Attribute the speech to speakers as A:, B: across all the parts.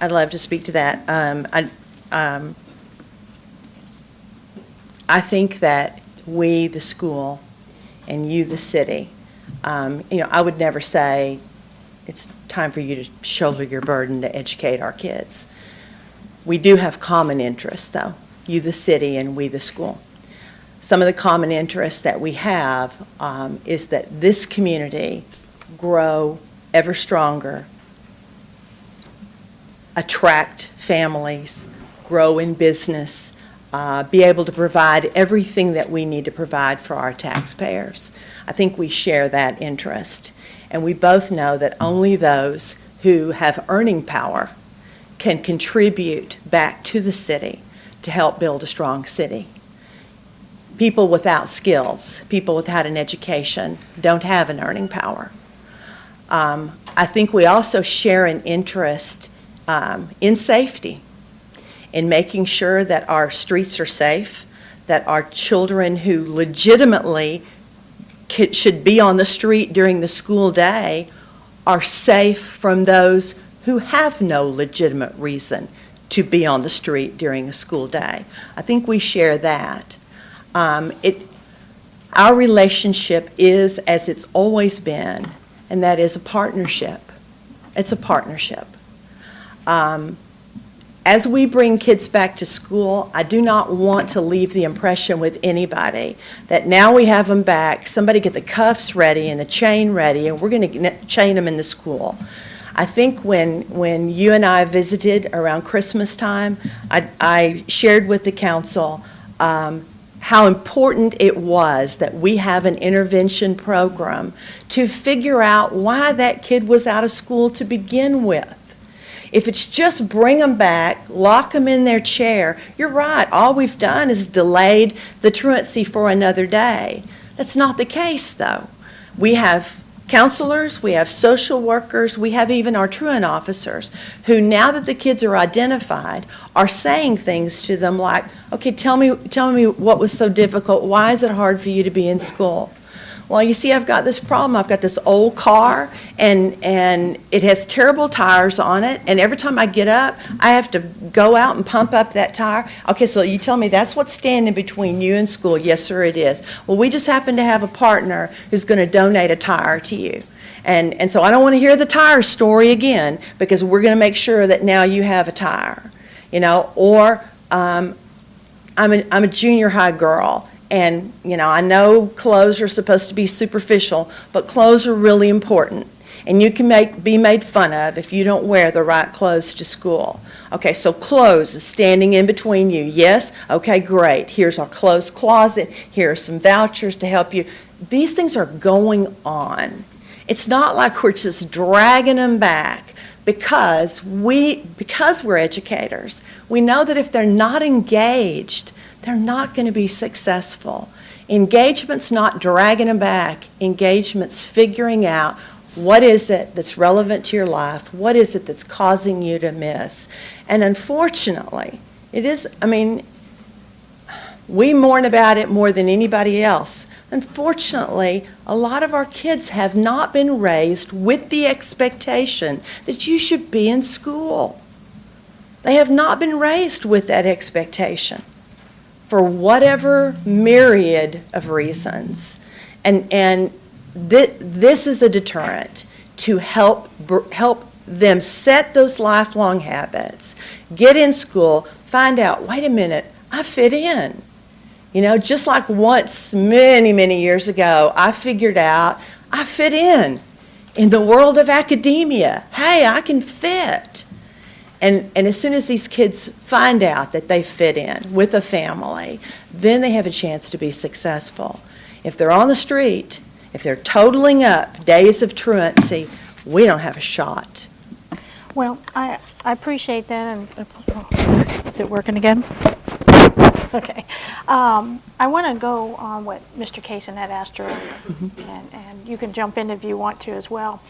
A: I'd love to speak to that. I think that we, the school, and you, the city, I would never say it's time for you to shoulder your burden to educate our kids. We do have common interests, though, you, the city, and we, the school. Some of the common interests that we have is that this community grow ever stronger, attract families, grow in business, be able to provide everything that we need to provide for our taxpayers. I think we share that interest. And we both know that only those who have earning power can contribute back to the city to help build a strong city. People without skills, people without an education, don't have an earning power. I think we also share an interest in safety, in making sure that our streets are safe, that our children who legitimately should be on the street during the school day are safe from those who have no legitimate reason to be on the street during a school day. I think we share that. Our relationship is as it's always been, and that is a partnership. It's a partnership. As we bring kids back to school, I do not want to leave the impression with anybody that now we have them back, somebody get the cuffs ready and the chain ready, and we're going to chain them in the school. I think when you and I visited around Christmas time, I shared with the council how important it was that we have an intervention program to figure out why that kid was out of school to begin with. If it's just bring them back, lock them in their chair, you're right, all we've done is delayed the truancy for another day. That's not the case, though. We have counselors, we have social workers, we have even our truant officers who, now that the kids are identified, are saying things to them like, okay, tell me what was so difficult, why is it hard for you to be in school? Well, you see, I've got this problem. I've got this old car, and it has terrible tires on it, and every time I get up, I have to go out and pump up that tire. Okay, so you tell me that's what's standing between you and school. Yes, sir, it is. Well, we just happen to have a partner who's going to donate a tire to you. And so I don't want to hear the tire story again, because we're going to make sure that now you have a tire. Or I'm a junior high girl. And, I know clothes are supposed to be superficial, but clothes are really important. And you can be made fun of if you don't wear the right clothes to school. Okay, so clothes is standing in between you. Yes? Okay, great. Here's our clothes closet. Here are some vouchers to help you. These things are going on. It's not like we're just dragging them back because we're educators. We know that if they're not engaged, they're not going to be successful. Engagement's not dragging them back. Engagement's figuring out what is it that's relevant to your life, what is it that's causing you to miss. And unfortunately, we mourn about it more than anybody else. Unfortunately, a lot of our kids have not been raised with the expectation that you should be in school. They have not been raised with that expectation, for whatever myriad of reasons. And this is a deterrent to help them set those lifelong habits, get in school, find out, wait a minute, I fit in. Just like once, many, many years ago, I figured out I fit in the world of academia. Hey, I can fit. And as soon as these kids find out that they fit in with a family, then they have a chance to be successful. If they're on the street, if they're totaling up days of truancy, we don't have a shot.
B: Well, I appreciate that. And is it working again? Okay. I want to go on what Mr. Kaysen had asked earlier, and you can jump in if you want to as well.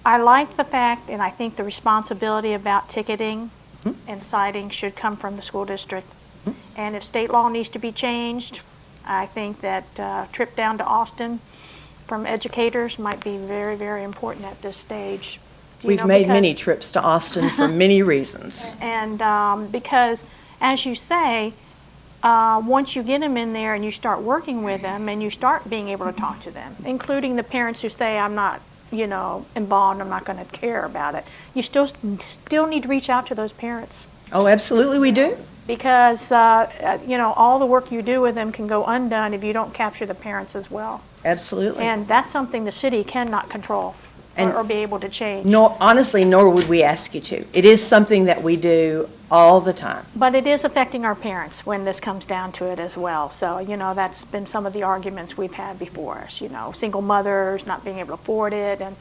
B: I like the fact, and I think the responsibility about ticketing and citing should come from the school district. And if state law needs to be changed, I think that trip down to Austin from educators might be very, very important at this stage.
A: We've made many trips to Austin for many reasons.
B: And because, as you say, once you get them in there and you start working with them and you start being able to talk to them, including the parents who say, I'm not, involved, I'm not going to care about it, you still need to reach out to those parents.
A: Oh, absolutely we do.
B: Because, all the work you do with them can go undone if you don't capture the parents as well.
A: Absolutely.
B: And that's something the city cannot control or be able to change.
A: Honestly, nor would we ask you to. It is something that we do all the time.
B: But it is affecting our parents when this comes down to it as well. So, that's been some of the arguments we've had before us, single mothers not being able to afford it. And,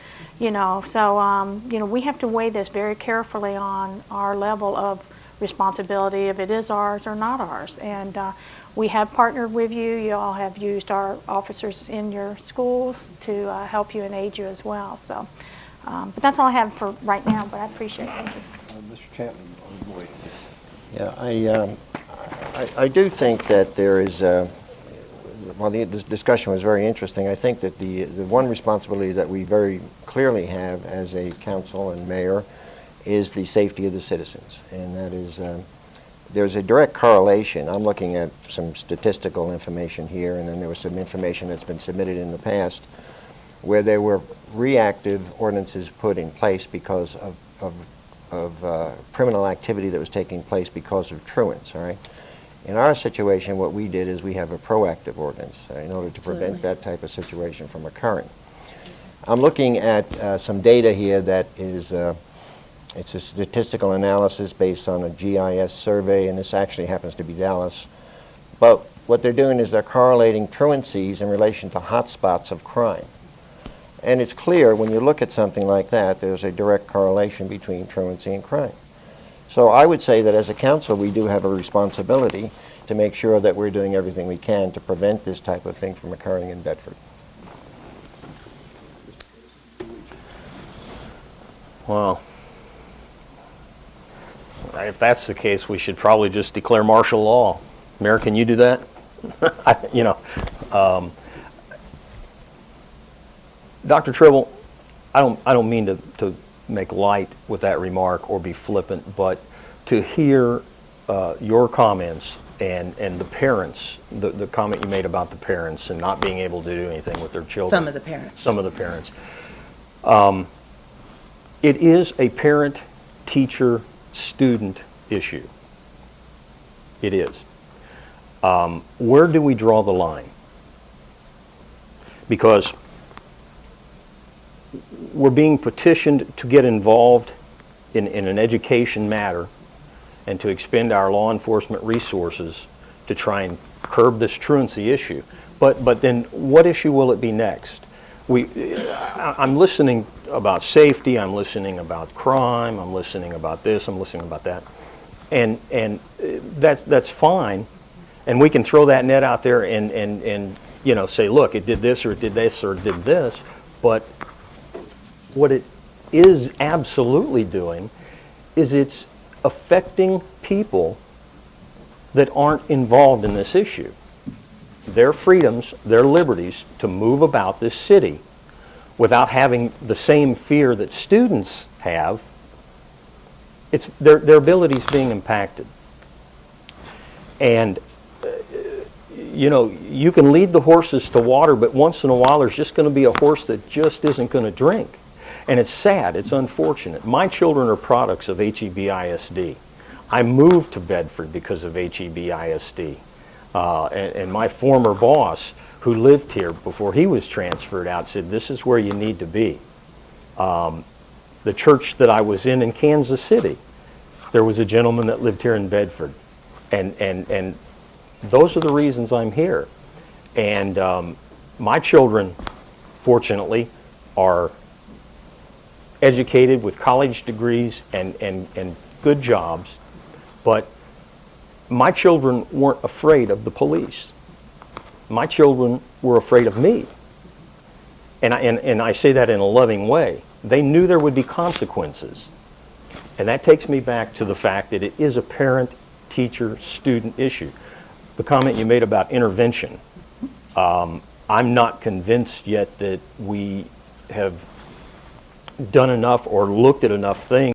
B: so, we have to weigh this very carefully on our level of responsibility, if it is ours or not ours. And we have partnered with you. You all have used our officers in your schools to help you and aid you as well. So, but that's all I have for right now, but I appreciate it. Thank you.
C: Mr. Chapman, oh boy. Yeah, I do think that there is, while this discussion was very interesting, I think that the one responsibility that we very clearly have as a council and mayor is the safety of the citizens. And that is, there's a direct correlation. I'm looking at some statistical information here, and then there was some information that's been submitted in the past where there were reactive ordinances put in place because of criminal activity that was taking place because of truants, all right? In our situation, what we did is we have a proactive ordinance in order to prevent that type of situation from occurring. I'm looking at some data here that is it's a statistical analysis based on a GIS survey, and this actually happens to be Dallas. But what they're doing is they're correlating truancies in relation to hotspots of crime. And it's clear when you look at something like that, there's a direct correlation between truancy and crime. So I would say that as a council, we do have a responsibility to make sure that we're doing everything we can to prevent this type of thing from occurring in Bedford.
D: Well, if that's the case, we should probably just declare martial law. Mayor, can you do that? Dr. Tribble, I don't mean to make light with that remark or be flippant, but to hear your comments and the parents, the comment you made about the parents and not being able to do anything with their children.
A: Some of the parents.
D: Some of the parents. It is a parent-teacher student issue. It is. Where do we draw the line? Because we're being petitioned to get involved in an education matter and to expend our law enforcement resources to try and curb this truancy issue. But then what issue will it be next? I'm listening about safety, I'm listening about crime, I'm listening about this, I'm listening about that. And that's fine. And we can throw that net out there and say, look, it did this or it did this or it did this. But what it is absolutely doing is it's affecting people that aren't involved in this issue. Their freedoms, their liberties to move about this city without having the same fear that students have, it's their abilities being impacted. And you can lead the horses to water, but once in a while there's just going to be a horse that just isn't going to drink. And it's sad, it's unfortunate. My children are products of HEB-ISD. I moved to Bedford because of HEB-ISD. And my former boss, who lived here before he was transferred out, said, this is where you need to be. The church that I was in Kansas City, there was a gentleman that lived here in Bedford. And those are the reasons I'm here. And my children, fortunately, are educated with college degrees and good jobs, but my children weren't afraid of the police. My children were afraid of me. And I say that in a loving way. They knew there would be consequences. And that takes me back to the fact that it is a parent, teacher, student issue. The comment you made about intervention, I'm not convinced yet that we have done enough or looked at enough things